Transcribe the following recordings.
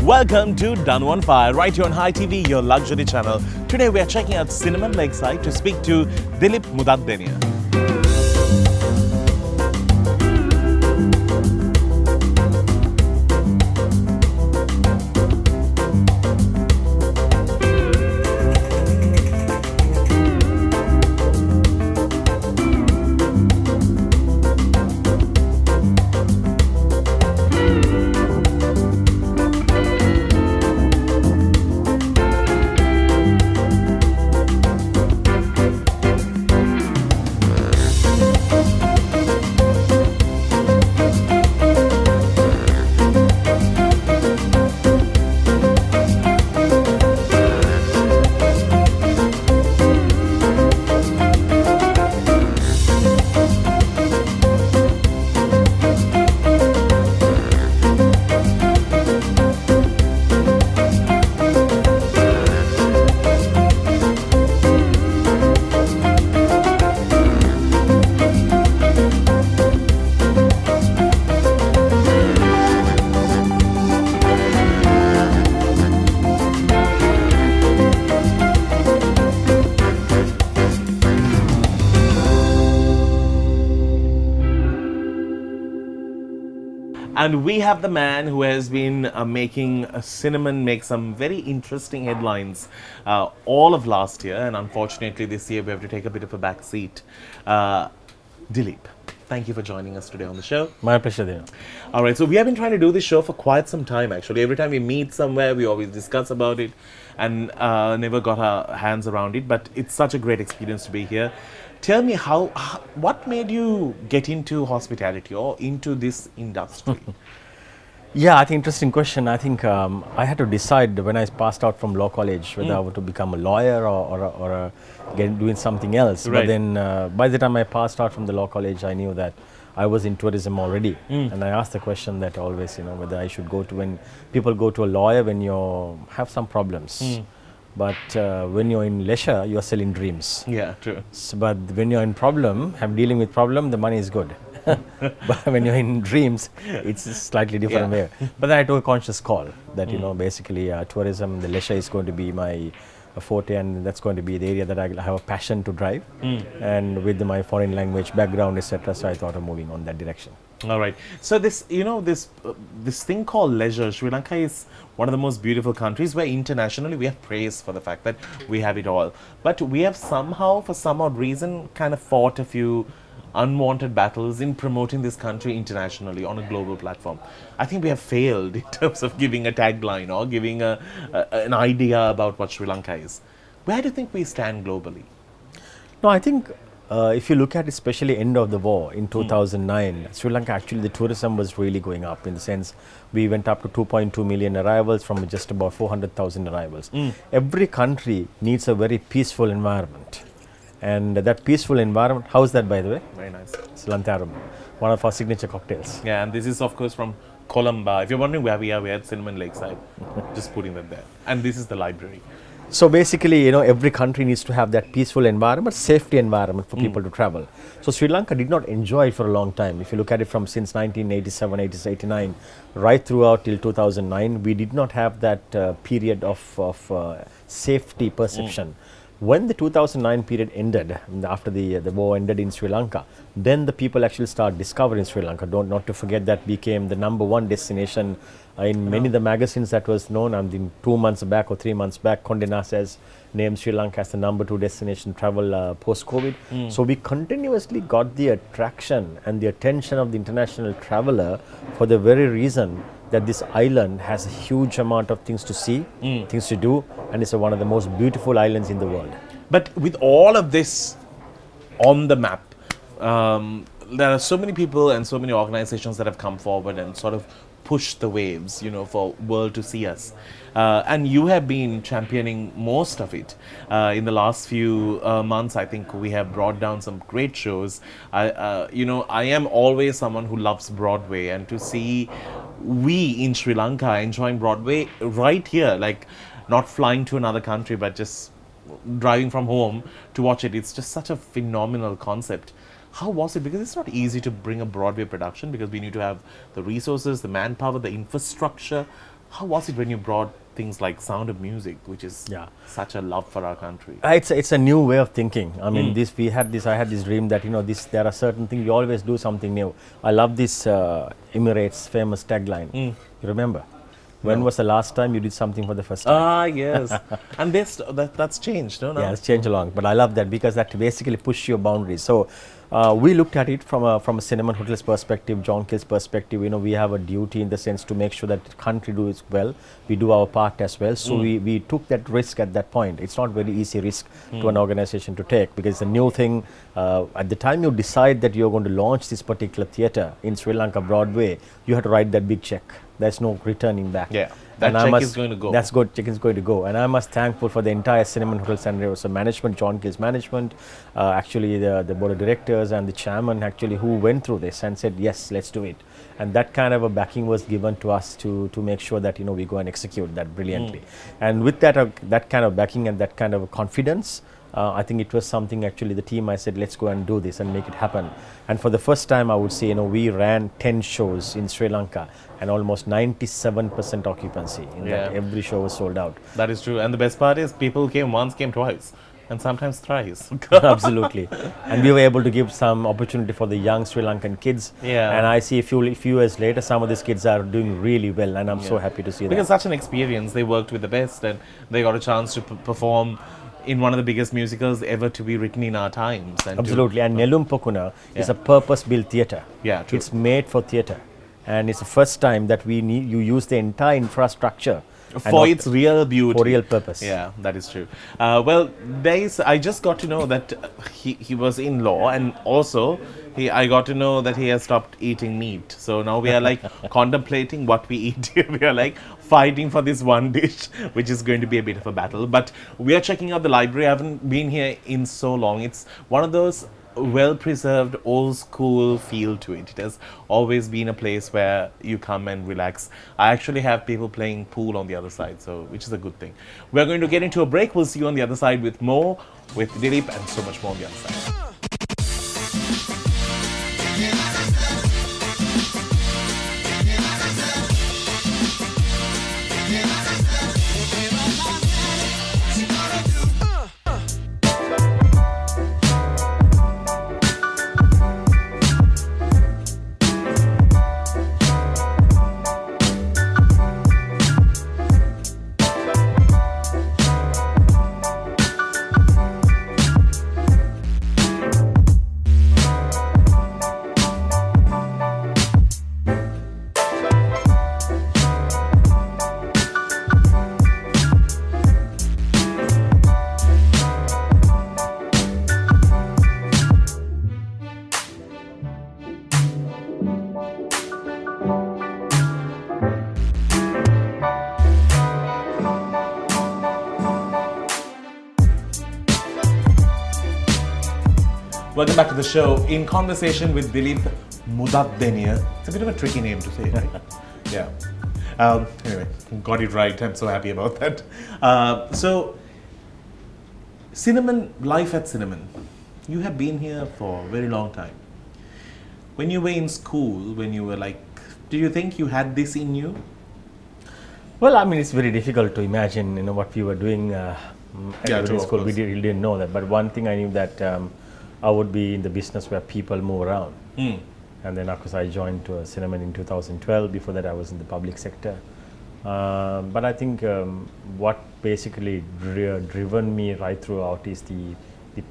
Welcome to Danu on Fire, right here on Hi TV, your luxury channel. Today we are checking out Cinnamon Lakeside to speak to Dileep Mudadeniya. And we have the man who has been making Cinnamon make some very interesting headlines all of last year, and unfortunately this year we have to take a bit of a back seat. Dileep, thank you for joining us today on the show. My pleasure, Danu. All right, so we have been trying to do this show for quite some time actually. Every time we meet somewhere, we always discuss about it and never got our hands around it, but it's such a great experience to be here. Tell me what made you get into hospitality or into this industry? Yeah, I think interesting question. I think I had to decide when I passed out from law college whether I want to become a lawyer or doing something else. Right. But then by the time I passed out from the law college, I knew that I was in tourism already. And I asked the question that always, whether I should go to, when people go to a lawyer when you have some problems. But when you're in leisure, you're selling dreams. Yeah, true. But when you're in dealing with problem, the money is good. But when you're in dreams, it's a slightly different way. But then I took a conscious call that, basically tourism, the leisure is going to be my forte, and that's going to be the area that I have a passion to drive. And with my foreign language background, etc., so I thought of moving on that direction. All right. So this, this thing called leisure, Sri Lanka is one of the most beautiful countries where internationally we have praise for the fact that we have it all. But we have somehow, for some odd reason, kind of fought a few unwanted battles in promoting this country internationally on a global platform. I think we have failed in terms of giving a tagline or giving an idea about what Sri Lanka is. Where do you think we stand globally? No, I think if you look at especially end of the war in 2009, Sri Lanka actually the tourism was really going up, in the sense we went up to 2.2 million arrivals from just about 400,000 arrivals. Every country needs a very peaceful environment. And that peaceful environment, how's that by the way? Very nice. It's Lantarum, one of our signature cocktails. Yeah, and this is of course from Colomba. If you're wondering where we are, we're at Cinnamon Lakeside. Just putting that there. And this is the library. So basically, every country needs to have that peaceful environment, safety environment for people to travel. So Sri Lanka did not enjoy it for a long time. If you look at it from since 1987, 89, right throughout till 2009, we did not have that period of safety perception. When the 2009 period ended, after the war ended in Sri Lanka, then the people actually start discovering Sri Lanka. Not to forget that became the #1 destination in many of the magazines that was known. I mean, 2 months back or 3 months back, Condé Nast says named Sri Lanka as the #2 destination travel post-COVID. So we continuously got the attraction and the attention of the international traveler for the very reason that this island has a huge amount of things to see, things to do, and it's one of the most beautiful islands in the world. But with all of this on the map, there are so many people and so many organizations that have come forward and sort of pushed the waves, for world to see us. And you have been championing most of it. In the last few months, I think we have brought down some great shows. I am always someone who loves Broadway, and to see we in Sri Lanka enjoying Broadway right here, like not flying to another country, but just driving from home to watch it. It's just such a phenomenal concept. How was it? Because it's not easy to bring a Broadway production, because we need to have the resources, the manpower, the infrastructure. How was it when you brought things like Sound of Music, which is Yeah. such a love for our country? It's a new way of thinking. I mean, I had this dream that there are certain things you always do something new. I love this Emirates famous tagline. You remember? When was the last time you did something for the first time? Ah, yes. And that's changed, no? Yeah, it's changed along, but I love that because that basically push your boundaries. So we looked at it from a cinema and hotels perspective, John Kill's perspective. We have a duty in the sense to make sure that the country does well. We do our part as well. So we took that risk at that point. It's not very easy risk to an organization to take because it's a new thing. At the time you decide that you're going to launch this particular theatre in Sri Lanka Broadway, you have to write that big check. There's no returning back. Yeah, that check is going to go. That's good. Check is going to go, and I'm most thankful for the entire cinema and hotels and also management, John Kill's management, actually the board of directors and the chairman actually who went through this and said yes, let's do it. And that kind of a backing was given to us to make sure that we go and execute that brilliantly. And with that that kind of backing and that kind of confidence. I think it was something actually the team I said let's go and do this and make it happen. And for the first time I would say we ran 10 shows in Sri Lanka and almost 97% occupancy. That every show was sold out. That is true. And the best part is people came once, came twice, and sometimes thrice. Absolutely. And we were able to give some opportunity for the young Sri Lankan kids. Yeah. And I see a few years later some of these kids are doing really well and I'm so happy to see that. Because such an experience, they worked with the best and they got a chance to perform in one of the biggest musicals ever to be written in our times. And absolutely. And Nelum Pokuna is a purpose-built theatre. Yeah, true. It's made for theatre. And it's the first time that you use the entire infrastructure for its real beauty. For real purpose. Yeah, that is true. Well, I just got to know that he was in law, and also I got to know that he has stopped eating meat. So now we are like contemplating what we eat. We are like fighting for this one dish, which is going to be a bit of a battle. But we are checking out the library. I haven't been here in so long. It's one of those well-preserved, old-school feel to it. It has always been a place where you come and relax. I actually have people playing pool on the other side, which is a good thing. We're going to get into a break. We'll see you on the other side with more, with Dileep, and so much more on the other side. Welcome back to the show. In conversation with Dileep Mudadeniya. It's a bit of a tricky name to say, right? Yeah. Anyway, got it right. I'm so happy about that. So, Cinnamon, life at Cinnamon. You have been here for a very long time. When you were in school, when you were like, do you think you had this in you? Well, I mean, it's very difficult to imagine, what we were doing in school. We really didn't know that. But one thing I knew that I would be in the business where people move around. And then, of course, I joined Cinnamon in 2012. Before that, I was in the public sector. But I think what basically driven me right throughout is the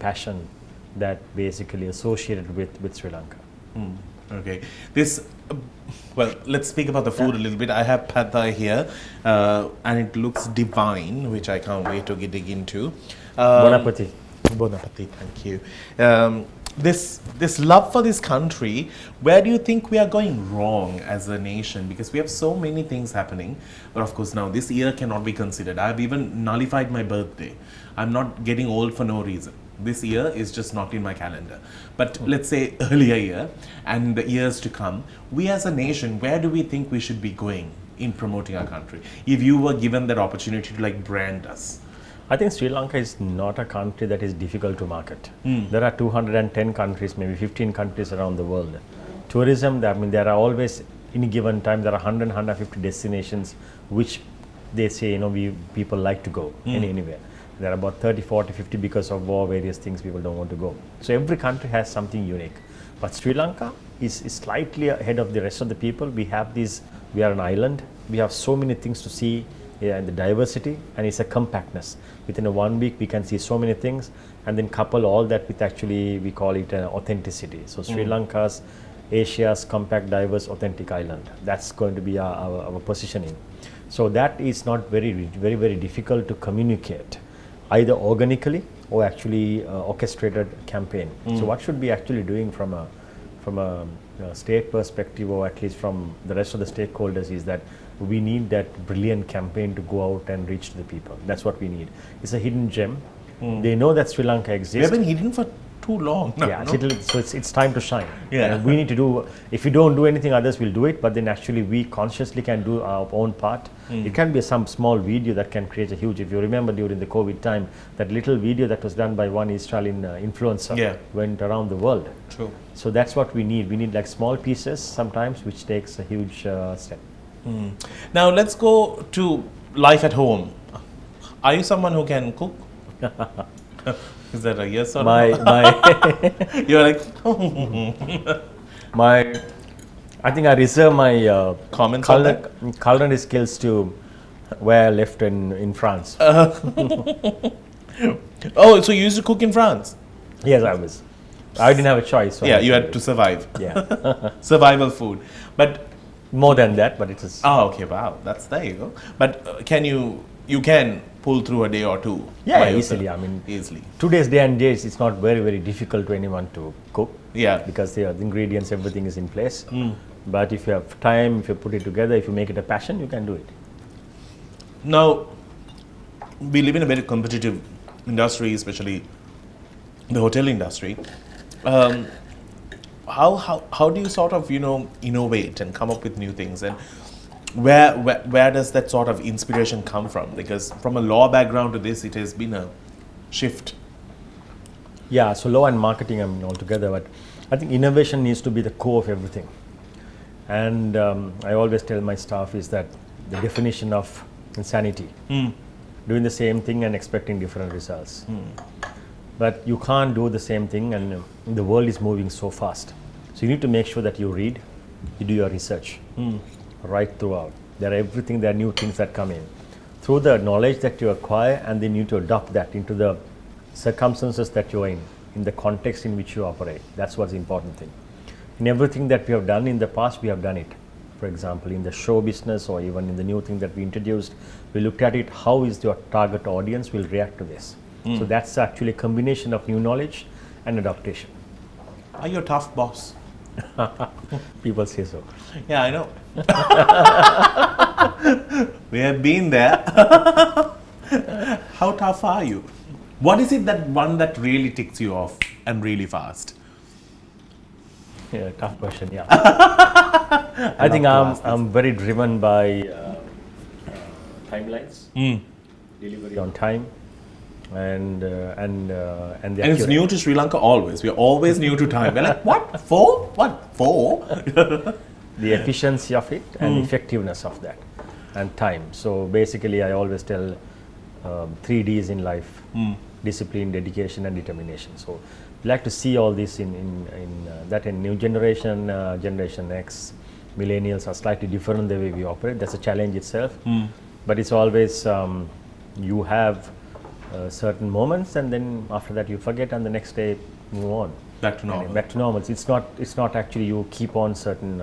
passion that basically associated with Sri Lanka. Okay. Well, let's speak about the food a little bit. I have pad thai here, and it looks divine, which I can't wait to dig into. Bon appetit. Bon appetit, thank you. This love for this country, where do you think we are going wrong as a nation? Because we have so many things happening. But of course now, this year cannot be considered. I have even nullified my birthday. I'm not getting old for no reason. This year is just not in my calendar. But let's say earlier year and the years to come, we as a nation, where do we think we should be going in promoting our country? If you were given that opportunity to brand us. I think Sri Lanka is not a country that is difficult to market. There are 210 countries, maybe 15 countries around the world. Tourism, there are always any given time there are 100, 150 destinations which they say, people like to go anywhere. There are about 30, 40, 50 because of war, various things people don't want to go. So every country has something unique. But Sri Lanka is slightly ahead of the rest of the people. We are an island. We have so many things to see, and the diversity, and it's a compactness. Within a 1 week, we can see so many things, and then couple all that with actually, we call it authenticity. So Sri Lanka's Asia's compact, diverse, authentic island. That's going to be our positioning. So that is not very, very difficult to communicate, either organically or actually orchestrated campaign. So what should be actually doing from a state perspective, or at least from the rest of the stakeholders, is that we need that brilliant campaign to go out and reach to the people. That's what we need. It's a hidden gem. They know that Sri Lanka exists. We've been hidden for too long now. Yeah, so it's time to shine. Yeah. And we need to do, if we don't do anything, others will do it, but then actually we consciously can do our own part. It can be some small video that can create a huge, if you remember during the COVID time, that little video that was done by one Israeli influencer went around the world. True. So that's what we need. We need like small pieces sometimes, which takes a huge step. Now let's go to life at home. Are you someone who can cook? Is that a yes or no? You're like I think I reserve my comments on that? culinary skills to where I left in France. Oh, so you used to cook in France? Yes, I didn't have a choice. So You had to survive. Yeah. Survival food. But more than that, but it is. oh, okay, wow, there you go. But can you can pull through a day or two? Yeah, by yourself? easily. I mean, easily. Today's day and age, it's not very difficult to anyone to cook. Yeah. Because the ingredients, everything is in place. But if you have time, if you put it together, if you make it a passion, you can do it. Now, we live in a very competitive industry, especially the hotel industry. How do you sort of innovate and come up with new things, and where does that sort of inspiration come from? Because from a law background to this, it has been a shift. Yeah, so law and marketing, I mean, altogether, but I think innovation needs to be the core of everything. And I always tell my staff is that the definition of insanity, doing the same thing and expecting different results. But you can't do the same thing, and the world is moving so fast. So you need to make sure that you read, you do your research right throughout. There are new things that come in. Through the knowledge that you acquire, and then you need to adopt that into the circumstances that you're in the context in which you operate. That's what's the important thing. In everything that we have done in the past, we have done it. For example, in the show business, or even in the new thing that we introduced, we looked at it, how is your target audience will react to this? So that's actually a combination of new knowledge and adaptation. Are you a tough boss? People say so. Yeah, I know. We have been there. How tough are you? What is it that really ticks you off and really fast? Yeah, tough question. Yeah. I think I'm very driven by timelines, delivery on time, and it's new to Sri Lanka always. We're always new to time. We're like, what? 4? What? 4? The efficiency of it and effectiveness of that, and time. So basically, I always tell 3 Ds in life: discipline, dedication, and determination. So we like to see all this in new generation, Generation X, millennials are slightly different in the way we operate. That's a challenge itself. But it's always you have certain moments, and then after that you forget, and the next day move on. Back to normal. Back to normal. It's not actually you keep on certain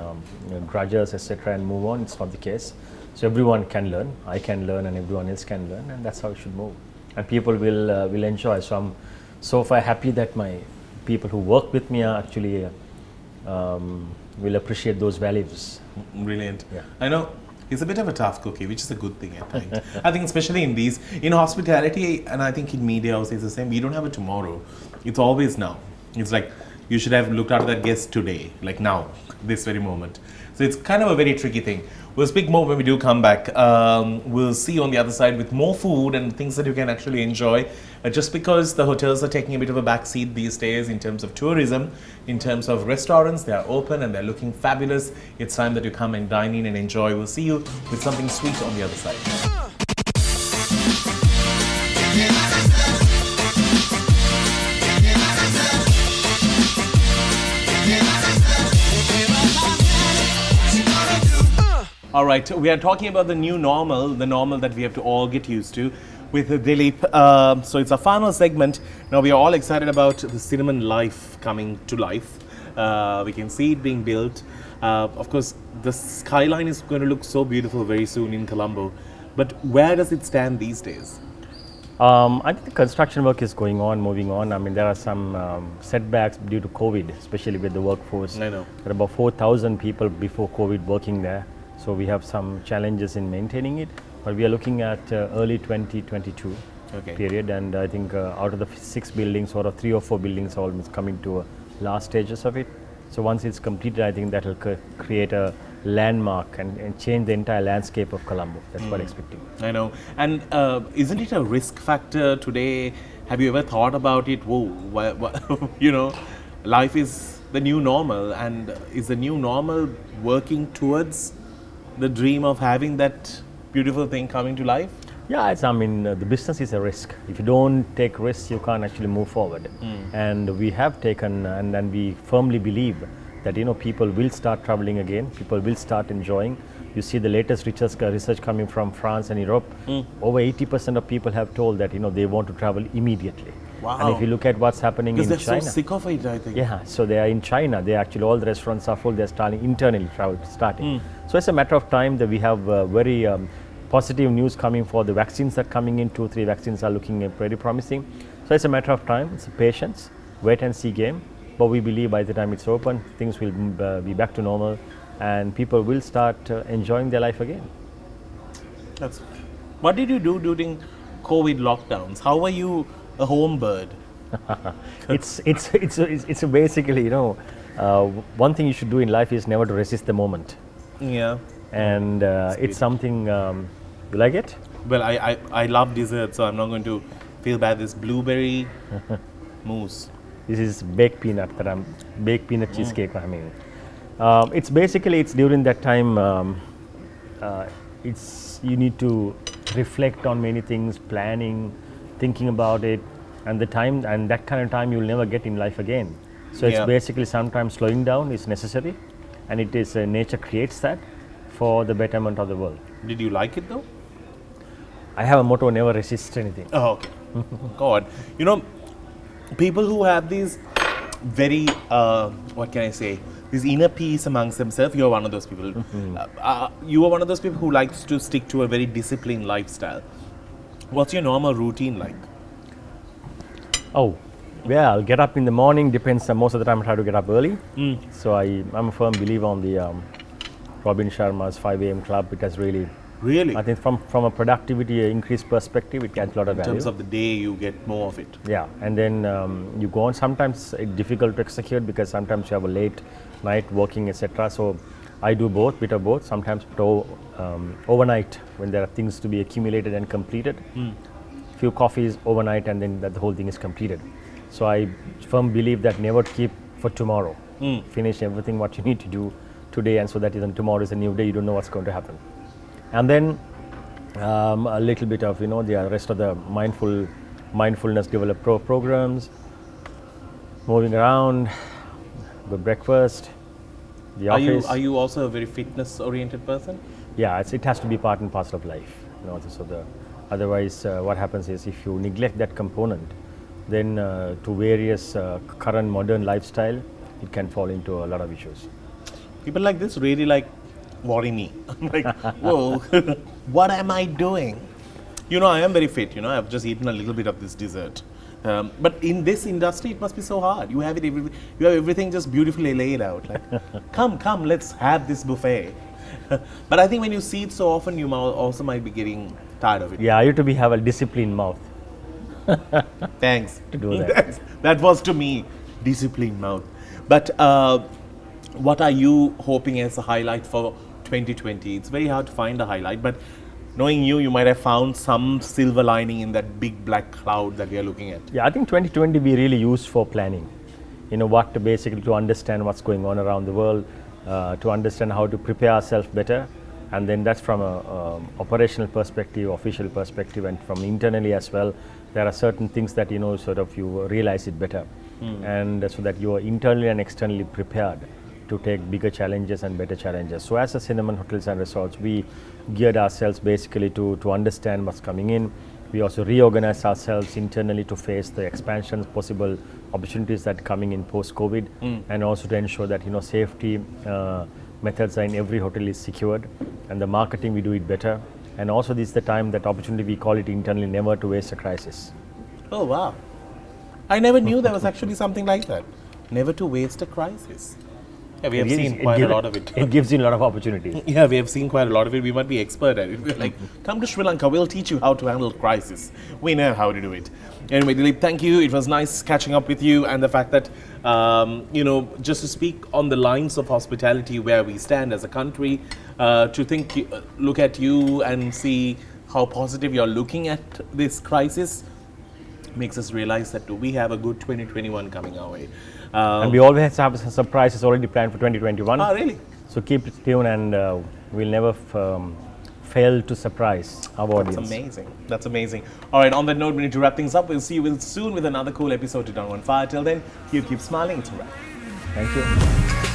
grudges, etc., and move on. It's not the case. So everyone can learn. I can learn, and everyone else can learn, and that's how it should move. And people will enjoy. So I'm so far happy that my people who work with me are actually will appreciate those values. Brilliant. Yeah. I know. He's a bit of a tough cookie, which is a good thing, I think. I think especially in hospitality, and I think in media also it's the same. We don't have a tomorrow. It's always now. It's like you should have looked after that guest today, like now, this very moment. So it's kind of a very tricky thing. We'll speak more when we do come back. We'll see you on the other side with more food and things that you can actually enjoy. Just because the hotels are taking a bit of a back seat these days in terms of tourism, in terms of restaurants, they are open and they're looking fabulous. It's time that you come and dine in and enjoy. We'll see you with something sweet on the other side. All right, we are talking about the new normal, the normal that we have to all get used to with Dileep. So it's our final segment. Now we are all excited about the cinnamon life coming to life. We can see it being built. Of course, the skyline is going to look so beautiful very soon in Colombo. But where does it stand these days? I think the construction work is going on, moving on. I mean, there are some setbacks due to COVID, especially with the workforce. I know. There are about 4,000 people before COVID working there. So we have some challenges in maintaining it. But we are looking at early 2022 period. And I think out of the 6 buildings, or 3 or 4 buildings are almost coming to last stages of it. So once it's completed, I think that will create a landmark and change the entire landscape of Colombo. That's what I'm expecting. I know. And isn't it a risk factor today? Have you ever thought about it? Whoa, you know, life is the new normal, and is the new normal working towards the dream of having that beautiful thing coming to life? Yeah, I mean, the business is a risk. If you don't take risks, you can't actually move forward. And we have taken, and we firmly believe that, you know, people will start traveling again. People will start enjoying. You see the latest research coming from France and Europe. Over 80% of people have told that, you know, they want to travel immediately. Wow. And if you look at what's happening in China, they're so sick of it, I think. Yeah, so they are in China. They actually, all the restaurants are full. They're starting internally starting. So it's a matter of time that we have very positive news coming for the vaccines that are coming in. 2-3 vaccines are looking very promising. So it's a matter of time. It's a patience, wait and see game. But we believe by the time it's open, things will be back to normal, and people will start enjoying their life again. What did you do during COVID lockdowns? How were you a home bird? It's basically, you know, one thing you should do in life is never to resist the moment. Yeah. And it's something, you like it? Well, I love dessert, so I'm not going to feel bad. This blueberry mousse. This is baked peanut cheesecake. I mean, it's basically, it's during that time. You need to reflect on many things, planning, thinking about it, and the time, and that kind of time you'll never get in life again. So it's basically sometimes slowing down is necessary, and it is nature creates that for the betterment of the world. Did you like it though? I have a motto: never resist anything. Oh, okay. God, you know, people who have these very, what can I say, this inner peace amongst themselves, you're one of those people. You are one of those people who likes to stick to a very disciplined lifestyle. What's your normal routine like? Oh, well, I'll get up in the morning, depends. Most of the time I try to get up early. So I'm a firm believer on the Robin Sharma's 5 a.m. club. It has really, I think from a productivity increased perspective, it adds a lot of value. In terms of the day, you get more of it. Yeah, and then you go on. Sometimes it's difficult to execute because sometimes you have a late night working, etc. So I do both, bit of both. Sometimes overnight when there are things to be accumulated and completed. Few coffees overnight, and then the whole thing is completed. So I firmly believe that never keep for tomorrow. Finish everything what you need to do today, and so that even tomorrow is a new day. You don't know what's going to happen. And then a little bit of, you know, the rest of the mindfulness develop programs, moving around, good breakfast, the office. Are you also a very fitness oriented person? Yeah, it has to be part and parcel of life. You know, so otherwise what happens is if you neglect that component, then to various current modern lifestyle, it can fall into a lot of issues. People like this really worry me. I'm like, whoa, what am I doing? You know, I am very fit. You know, I've just eaten a little bit of this dessert. But in this industry, it must be so hard. You have everything just beautifully laid out. Like, come, let's have this buffet. But I think when you see it so often, you also might be getting tired of it. Yeah, you to have a disciplined mouth. Thanks. To do that. That was to me, disciplined mouth. But what are you hoping as a highlight for 2020? It's very hard to find a highlight, but knowing you, you might have found some silver lining in that big black cloud that we are looking at. Yeah, I think 2020 we really used for planning. What to basically to understand what's going on around the world, to understand how to prepare ourselves better, and then that's from a operational perspective, official perspective, and from internally as well. There are certain things that sort of you realize it better, and so that you are internally and externally prepared to take bigger challenges and better challenges. So as a Cinnamon Hotels and Resorts, we geared ourselves basically to understand what's coming in. We also reorganized ourselves internally to face the expansions, possible opportunities that are coming in post-COVID, and also to ensure that safety methods in every hotel is secured, and the marketing we do it better. And also this is the time, that opportunity we call it internally, never to waste a crisis. Oh wow! I never knew there was actually something like that. Never to waste a crisis. Yeah, we have seen quite a lot of it. It gives you a lot of opportunities. Yeah, we have seen quite a lot of it. We might be expert at it. We're like, come to Sri Lanka, we'll teach you how to handle crisis. We know how to do it. Anyway, Dileep, thank you. It was nice catching up with you, and the fact that, just to speak on the lines of hospitality where we stand as a country, to look at you and see how positive you're looking at this crisis makes us realize that we have a good 2021 coming our way. And we always have surprises already planned for 2021. Oh, really? So keep it tuned, and we'll never fail to surprise our audience. That's amazing. That's amazing. All right, on that note, we need to wrap things up. We'll see you soon with another cool episode to Danu on Fire. Till then, you keep smiling. It's a wrap. Thank you.